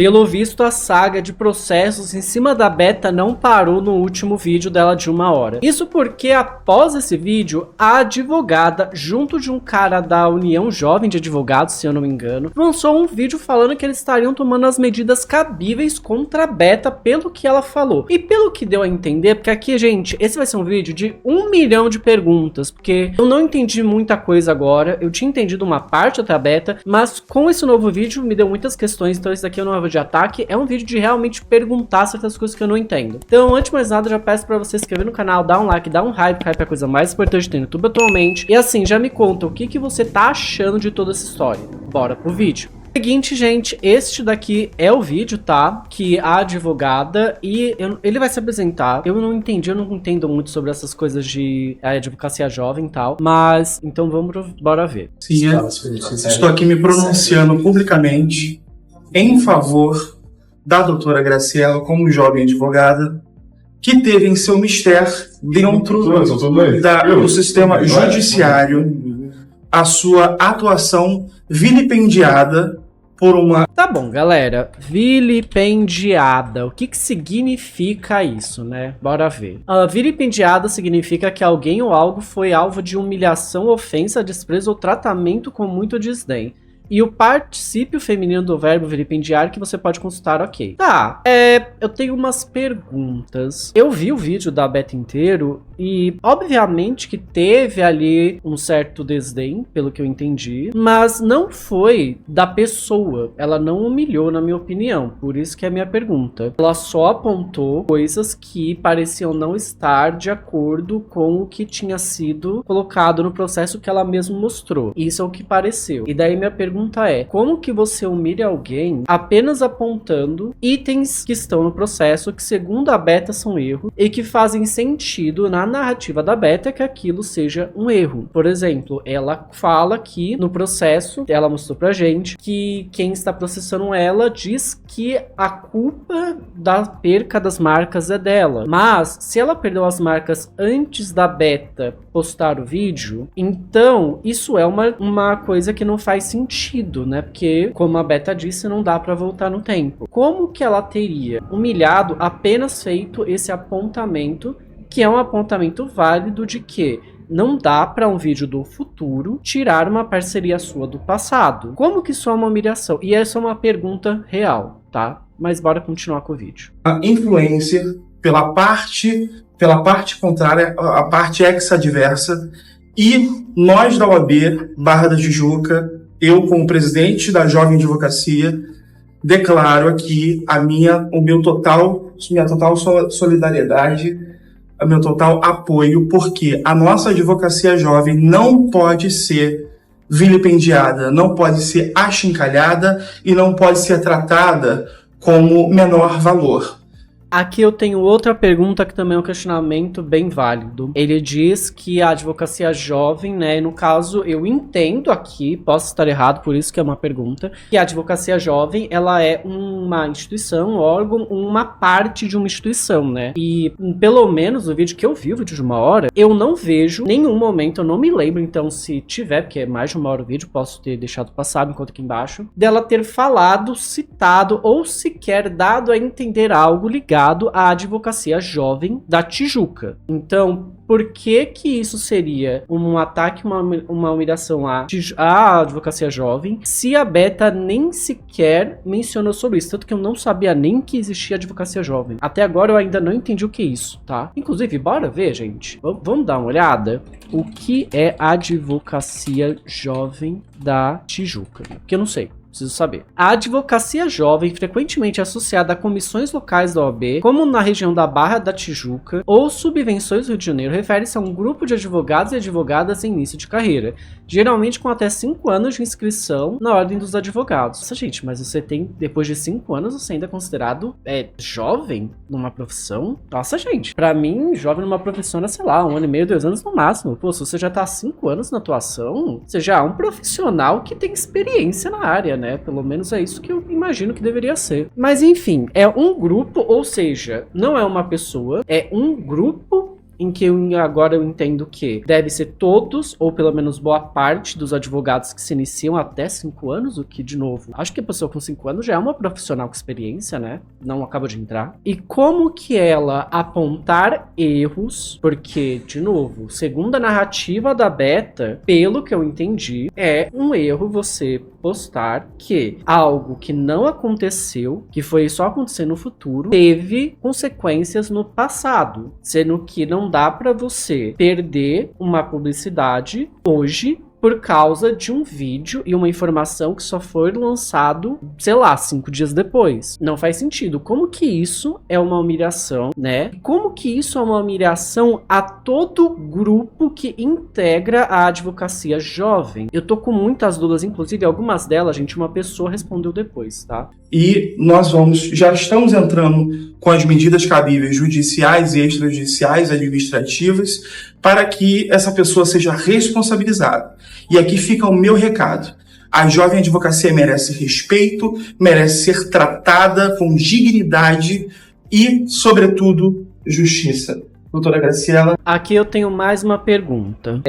Pelo visto, a saga de processos em cima da Beta não parou no último vídeo dela de 1 hora. Isso porque após esse vídeo, a advogada, junto de um cara da União Jovem de Advogados, se eu não me engano, lançou um vídeo falando que eles estariam tomando as medidas cabíveis contra a Beta pelo que ela falou. E pelo que deu a entender, porque aqui, gente, esse vai ser um vídeo de 1 milhão de perguntas, porque eu não entendi muita coisa agora, eu tinha entendido uma parte até a Beta, mas com esse novo vídeo me deu muitas questões, então esse daqui é um novo de ataque, é um vídeo de realmente perguntar certas coisas que eu não entendo. Então, antes de mais nada, já peço pra você se inscrever no canal, dar um like, dar um hype, que hype é a coisa mais importante que tem no YouTube atualmente. E assim, já me conta o que você tá achando de toda essa história. Bora pro vídeo. Seguinte, gente, este daqui é o vídeo, tá? Que a advogada ele vai se apresentar. Eu não entendo muito sobre essas coisas de advocacia jovem e tal, mas então bora ver. Sim, estou aqui me pronunciando publicamente em favor da doutora Graciela como jovem advogada que teve em seu mistério dentro do sistema judiciário a sua atuação vilipendiada por uma... Tá bom, galera. Vilipendiada. O que significa isso, né? Bora ver. Vilipendiada significa que alguém ou algo foi alvo de humilhação, ofensa, desprezo ou tratamento com muito desdém. E o particípio feminino do verbo vilipendiar que você pode consultar, ok. Tá, eu tenho umas perguntas. Eu vi o vídeo da Beta inteiro e, obviamente, que teve ali um certo desdém, pelo que eu entendi, mas não foi da pessoa. Ela não humilhou, na minha opinião, por isso que é a minha pergunta. Ela só apontou coisas que pareciam não estar de acordo com o que tinha sido colocado no processo que ela mesma mostrou. Isso é o que pareceu. E daí minha pergunta é, como que você humilha alguém apenas apontando itens que estão no processo que, segundo a Beta, são erros e que fazem sentido na narrativa da Beta que aquilo seja um erro? Por exemplo, ela fala que no processo, ela mostrou pra gente que quem está processando ela diz que a culpa da perca das marcas é dela. Mas, se ela perdeu as marcas antes da Beta postar o vídeo, então isso é uma coisa que não faz sentido, né? Porque, como a Beta disse, não dá pra voltar no tempo. Como que ela teria humilhado apenas feito esse apontamento, que é um apontamento válido de que não dá pra um vídeo do futuro tirar uma parceria sua do passado? Como que isso é uma humilhação? E essa é uma pergunta real, tá? Mas bora continuar com o vídeo. A influencer pela parte contrária, a parte ex-adversa, e nós da OAB Barra da Tijuca, eu como presidente da Jovem Advocacia, declaro aqui minha total solidariedade, o meu total apoio, porque a nossa advocacia jovem não pode ser vilipendiada, não pode ser achincalhada e não pode ser tratada como menor valor. Aqui eu tenho outra pergunta que também é um questionamento bem válido. Ele diz que a advocacia jovem, né, e no caso eu entendo aqui, posso estar errado, por isso que é uma pergunta, que a advocacia jovem, ela é uma instituição, um órgão, uma parte de uma instituição, né? E pelo menos no vídeo que eu vi, o vídeo de 1 hora, eu não vejo nenhum momento, eu não me lembro, então se tiver, porque é mais de 1 hora o vídeo, posso ter deixado passar, me conta aqui embaixo, dela ter falado, citado ou sequer dado a entender algo ligado à advocacia jovem da Tijuca. Então, por que isso seria um ataque, uma humilhação à advocacia jovem, se a Beta nem sequer mencionou sobre isso? Tanto que eu não sabia nem que existia advocacia jovem. Até agora eu ainda não entendi o que é isso, tá? Inclusive, bora ver, gente. Vamos dar uma olhada. O que é advocacia jovem da Tijuca? Porque eu não sei. Preciso saber. A advocacia jovem, frequentemente associada a comissões locais da OAB, como na região da Barra da Tijuca ou subvenções do Rio de Janeiro, refere-se a um grupo de advogados e advogadas em início de carreira, geralmente com até 5 anos de inscrição na ordem dos advogados. Nossa, gente, mas você tem, depois de 5 anos, você ainda é considerado jovem numa profissão? Nossa, gente, pra mim, jovem numa profissão é, sei lá, 1 ano e meio, 2 anos no máximo. Pô, se você já tá há 5 anos na atuação, você já é um profissional que tem experiência na área, né? Pelo menos é isso que eu imagino que deveria ser. Mas enfim, é um grupo, ou seja, não é uma pessoa, é um grupo em que agora eu entendo que deve ser todos, ou pelo menos boa parte dos advogados que se iniciam até 5 anos, o que, de novo, acho que a pessoa com 5 anos já é uma profissional com experiência, né? Não acaba de entrar. E como que ela apontar erros, porque, de novo, segundo a narrativa da Beta, pelo que eu entendi, é um erro você postar que algo que não aconteceu, que foi só acontecer no futuro, teve consequências no passado, sendo que não dá pra você perder uma publicidade hoje por causa de um vídeo e uma informação que só foi lançado, sei lá, 5 dias depois. Não faz sentido. Como que isso é uma humilhação, né? Como que isso é uma humilhação a todo grupo que integra a advocacia jovem? Eu tô com muitas dúvidas, inclusive algumas delas, gente, uma pessoa respondeu depois, tá? E já estamos entrando com as medidas cabíveis judiciais e extrajudiciais, administrativas, para que essa pessoa seja responsabilizada. E aqui fica o meu recado. A jovem advocacia merece respeito, merece ser tratada com dignidade e, sobretudo, justiça. Doutora Graciela. Aqui eu tenho mais uma pergunta.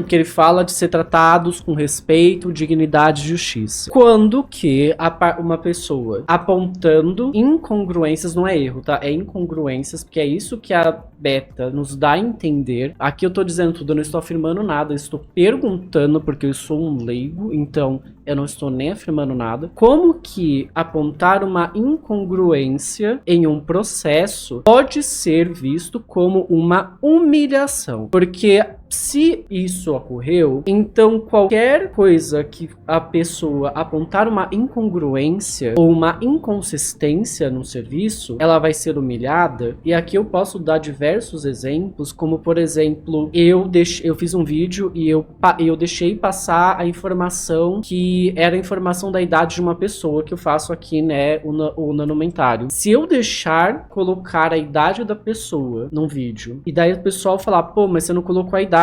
Que ele fala de ser tratados com respeito, dignidade e justiça. Quando que uma pessoa apontando incongruências, não é erro, tá? É incongruências, porque é isso que a Beta nos dá a entender. Aqui eu tô dizendo tudo, eu não estou afirmando nada, eu estou perguntando porque eu sou um leigo, então eu não estou nem afirmando nada. Como que apontar uma incongruência em um processo pode ser visto como uma humilhação? Porque se isso ocorreu, então qualquer coisa que a pessoa apontar uma incongruência ou uma inconsistência no serviço, ela vai ser humilhada. E aqui eu posso dar diversos exemplos, como por exemplo, eu fiz um vídeo e eu deixei passar a informação que era a informação da idade de uma pessoa, que eu faço aqui, né, o nanomentário. Se eu deixar colocar a idade da pessoa num vídeo, e daí o pessoal falar, pô, mas você não colocou a idade,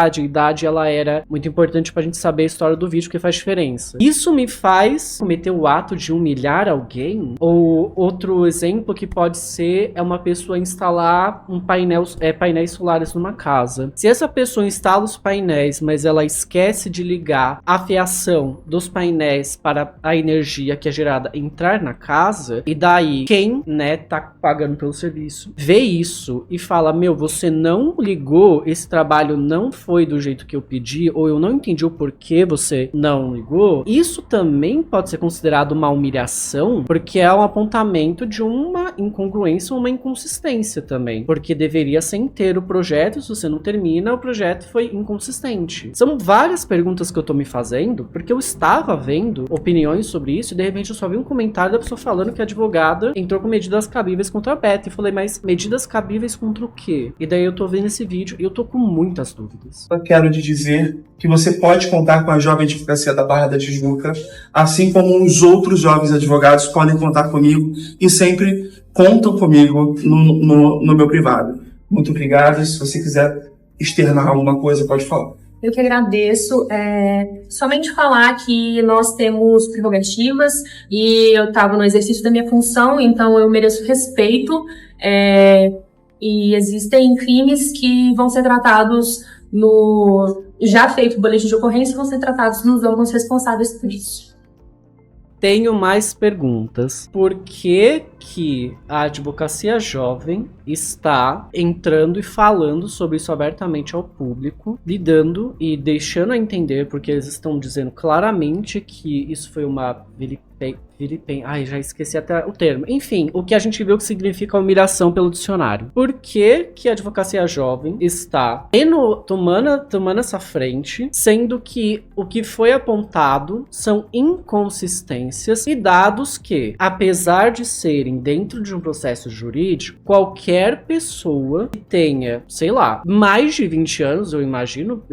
ela era muito importante pra gente saber a história do vídeo, que faz diferença. Isso me faz cometer o ato de humilhar alguém? Ou outro exemplo que pode ser é uma pessoa instalar painéis solares numa casa. Se essa pessoa instala os painéis, mas ela esquece de ligar a fiação dos painéis para a energia que é gerada entrar na casa, e daí quem, né, tá pagando pelo serviço, vê isso e fala, meu, você não ligou, esse trabalho não foi do jeito que eu pedi, ou eu não entendi o porquê você não ligou, isso também pode ser considerado uma humilhação, porque é um apontamento de uma incongruência ou uma inconsistência também, porque deveria ser inteiro o projeto, se você não termina, o projeto foi inconsistente. São várias perguntas que eu tô me fazendo, porque eu estava vendo opiniões sobre isso, e de repente eu só vi um comentário da pessoa falando que a advogada entrou com medidas cabíveis contra a Beta, e falei, mas medidas cabíveis contra o quê? E daí eu tô vendo esse vídeo e eu tô com muitas dúvidas. Eu quero te dizer que você pode contar com a jovem advocacia da Barra da Tijuca, assim como os outros jovens advogados podem contar comigo e sempre contam comigo no meu privado. Muito obrigado. Se você quiser externar alguma coisa, pode falar. Eu que agradeço. Somente falar que nós temos prerrogativas e eu estava no exercício da minha função, então eu mereço respeito. E existem crimes que vão ser tratados já feito o boletim de ocorrência, vão ser tratados nos órgãos responsáveis por isso. Tenho mais perguntas. Por que a advocacia jovem está entrando e falando sobre isso abertamente ao público, lidando e deixando a entender, porque eles estão dizendo claramente que isso foi uma Ai, já esqueci até o termo. Enfim, o que a gente viu que significa humilhação pelo dicionário. Por que a advocacia jovem está tomando essa frente, sendo que o que foi apontado são inconsistências e dados que, apesar de serem dentro de um processo jurídico, qualquer pessoa que tenha, sei lá, mais de 20 anos, eu imagino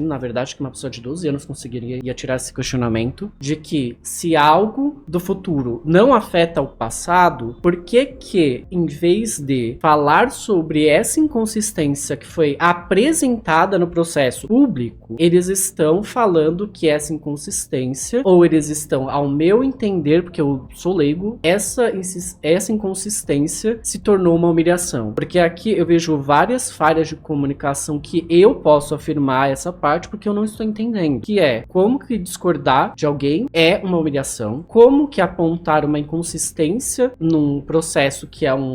na verdade que uma pessoa de 12 anos conseguiria tirar esse questionamento de que se algo do futuro futuro não afeta o passado, por que que, em vez de falar sobre essa inconsistência que foi apresentada no processo público, eles estão falando que essa inconsistência, ou eles estão, ao meu entender, porque eu sou leigo, essa inconsistência se tornou uma humilhação. Porque aqui eu vejo várias falhas de comunicação que eu posso afirmar essa parte porque eu não estou entendendo. Que é, como que discordar de alguém é uma humilhação, como que apontar uma inconsistência num processo que é um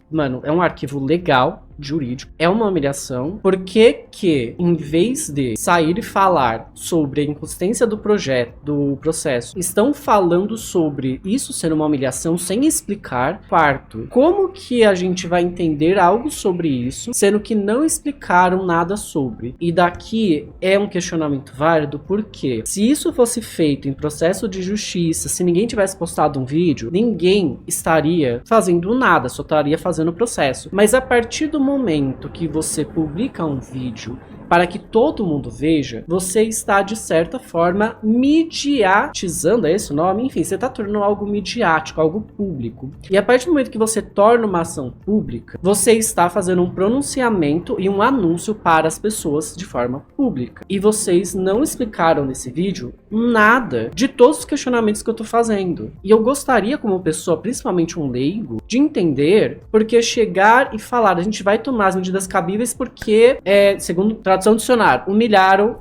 arquivo legal, jurídico, é uma humilhação. Por que que, em vez de sair e falar sobre a inconsistência do processo, estão falando sobre isso sendo uma humilhação sem explicar? Quarto, como que a gente vai entender algo sobre isso, sendo que não explicaram nada sobre? E daqui é um questionamento válido, porque se isso fosse feito em processo de justiça, se ninguém tivesse postado um vídeo, ninguém estaria fazendo nada, só estaria fazendo o processo. Mas a partir do momento que você publica um vídeo para que todo mundo veja, você está, de certa forma, midiatizando, é esse o nome? Enfim, você está tornando algo midiático, algo público. E a partir do momento que você torna uma ação pública, você está fazendo um pronunciamento e um anúncio para as pessoas de forma pública. E vocês não explicaram nesse vídeo nada de todos os questionamentos que eu estou fazendo. E eu gostaria, como pessoa, principalmente um leigo, de entender porque chegar e falar, a gente vai tomar as medidas cabíveis porque, segundo tradução do dicionário, humilharam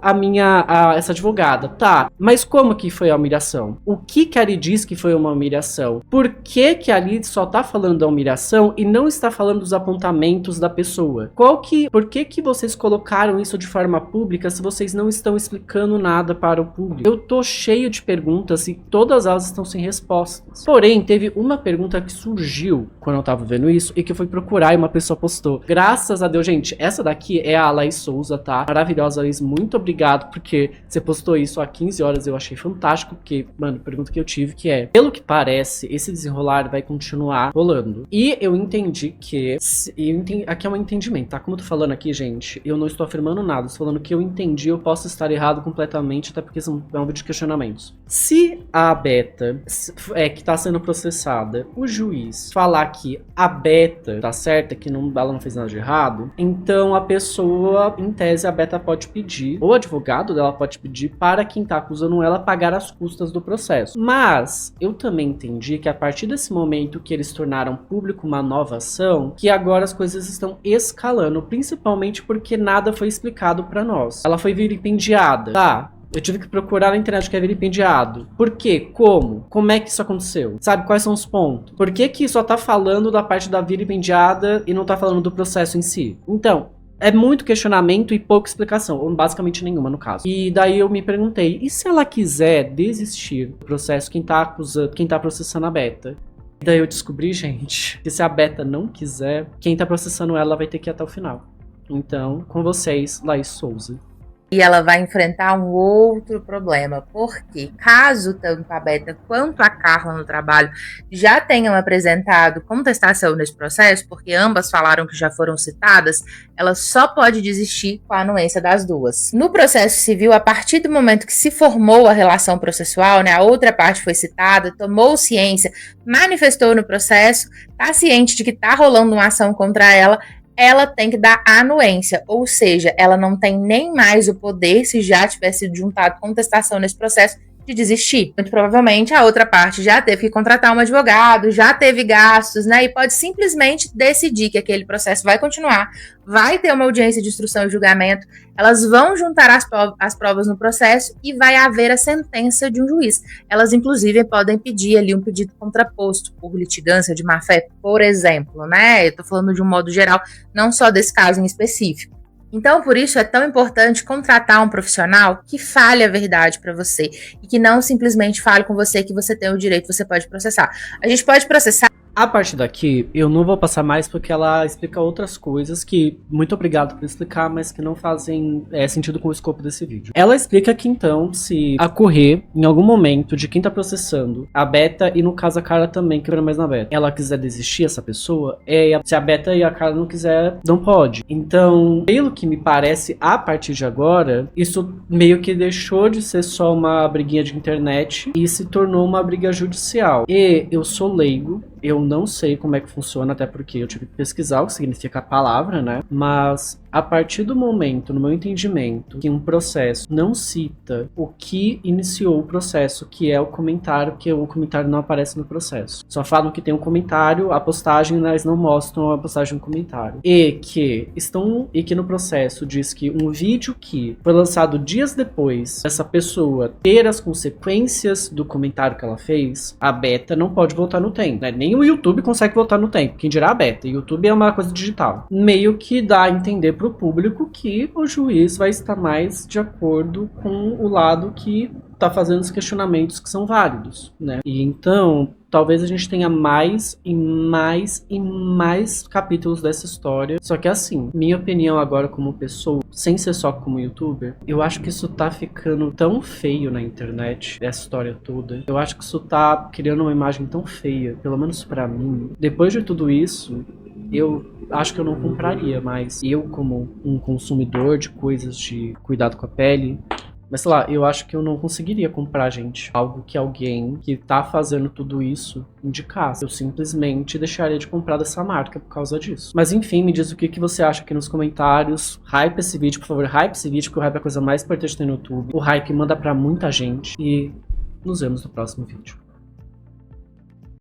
essa advogada. Tá, mas como que foi a humilhação? O que ali diz que foi uma humilhação? Por que ali só tá falando da humilhação e não está falando dos apontamentos da pessoa? Por que vocês colocaram isso de forma pública se vocês não estão explicando nada para o público? Eu tô cheio de perguntas e todas elas estão sem respostas. Porém, teve uma pergunta que surgiu quando eu tava vendo isso e que eu fui procurar e uma pessoa postou. Graças a Deus, gente, essa daqui é a Laís Souza, tá? Maravilhosa, Laís, muito obrigado, porque você postou isso há 15 horas, eu achei fantástico, porque, mano, a pergunta que eu tive que é, pelo que parece, esse desenrolar vai continuar rolando. E eu entendi que, aqui é um entendimento, tá? Como eu tô falando aqui, gente, eu não estou afirmando nada, estou falando que eu entendi, eu posso estar errado completamente, até porque é um vídeo de questionamentos. Se a Beta, que tá sendo processada, o juiz falar que a Beta tá certa, que ela não fez nada de errado, então a pessoa, em tese, a Beta pode pedir, ou o advogado dela pode pedir para quem tá acusando ela pagar as custas do processo. Mas eu também entendi que a partir desse momento que eles tornaram público uma nova ação, que agora as coisas estão escalando, principalmente porque nada foi explicado pra nós. Ela foi vilipendiada, tá? Eu tive que procurar na internet o que é vilipendiado. Por quê? Como? Como é que isso aconteceu? Sabe, quais são os pontos? Por que só tá falando da parte da vilipendiada e não tá falando do processo em si? Então, é muito questionamento e pouca explicação, ou basicamente nenhuma no caso. E daí eu me perguntei, e se ela quiser desistir do processo, quem tá processando a Beta? E daí eu descobri, gente, que se a Beta não quiser, quem tá processando ela vai ter que ir até o final. Então, com vocês, Laís Souza. E ela vai enfrentar um outro problema, porque caso tanto a Beta quanto a Carla no trabalho já tenham apresentado contestação nesse processo, porque ambas falaram que já foram citadas, ela só pode desistir com a anuência das duas. No processo civil, a partir do momento que se formou a relação processual, né, a outra parte foi citada, tomou ciência, manifestou no processo, está ciente de que está rolando uma ação contra ela tem que dar anuência, ou seja, ela não tem nem mais o poder, se já tivesse sido juntado contestação nesse processo, de desistir. Muito provavelmente a outra parte já teve que contratar um advogado, já teve gastos, né? E pode simplesmente decidir que aquele processo vai continuar, vai ter uma audiência de instrução e julgamento, elas vão juntar as provas no processo e vai haver a sentença de um juiz. Elas, inclusive, podem pedir ali um pedido contraposto por litigância de má-fé, por exemplo, né? Eu tô falando de um modo geral, não só desse caso em específico. Então, por isso é tão importante contratar um profissional que fale a verdade para você e que não simplesmente fale com você que você tem o direito, você pode processar. A gente pode processar A partir daqui, eu não vou passar mais porque ela explica outras coisas que, muito obrigado por explicar, mas que não fazem sentido com o escopo desse vídeo. Ela explica que então, se ocorrer em algum momento de quem tá processando a Beta e no caso a Carla também, que era mais na Beta, ela quiser desistir, essa pessoa, se a Beta e a Carla não quiser, não pode. Então, pelo que me parece, a partir de agora, isso meio que deixou de ser só uma briguinha de internet e se tornou uma briga judicial. E eu sou leigo, eu não sei como é que funciona, até porque eu tive que pesquisar o que significa a palavra, né? Mas a partir do momento, no meu entendimento, que um processo não cita o que iniciou o processo, que é o comentário, porque o comentário não aparece no processo. Só falam que tem um comentário, a postagem, mas não mostram a postagem do comentário. E que no processo diz que um vídeo que foi lançado dias depois dessa pessoa ter as consequências do comentário que ela fez, a Beta não pode voltar no tempo, né? Nem o YouTube consegue voltar no tempo, quem dirá a Beta. YouTube é uma coisa digital. Meio que dá a entender pro público que o juiz vai estar mais de acordo com o lado que tá fazendo os questionamentos que são válidos, né? E então, talvez a gente tenha mais e mais e mais capítulos dessa história. Só que assim, minha opinião agora como pessoa, sem ser só como youtuber, eu acho que isso tá ficando tão feio na internet, essa história toda. Eu acho que isso tá criando uma imagem tão feia, pelo menos pra mim. Depois de tudo isso, eu acho que eu não compraria mais. Eu, como um consumidor de coisas de cuidado com a pele, mas sei lá, eu acho que eu não conseguiria comprar, gente, algo que alguém que tá fazendo tudo isso indicasse. Eu simplesmente deixaria de comprar dessa marca por causa disso. Mas enfim, me diz o que você acha aqui nos comentários. Hype esse vídeo, por favor, hype esse vídeo, porque o hype é a coisa mais importante no YouTube. O hype manda pra muita gente. E nos vemos no próximo vídeo.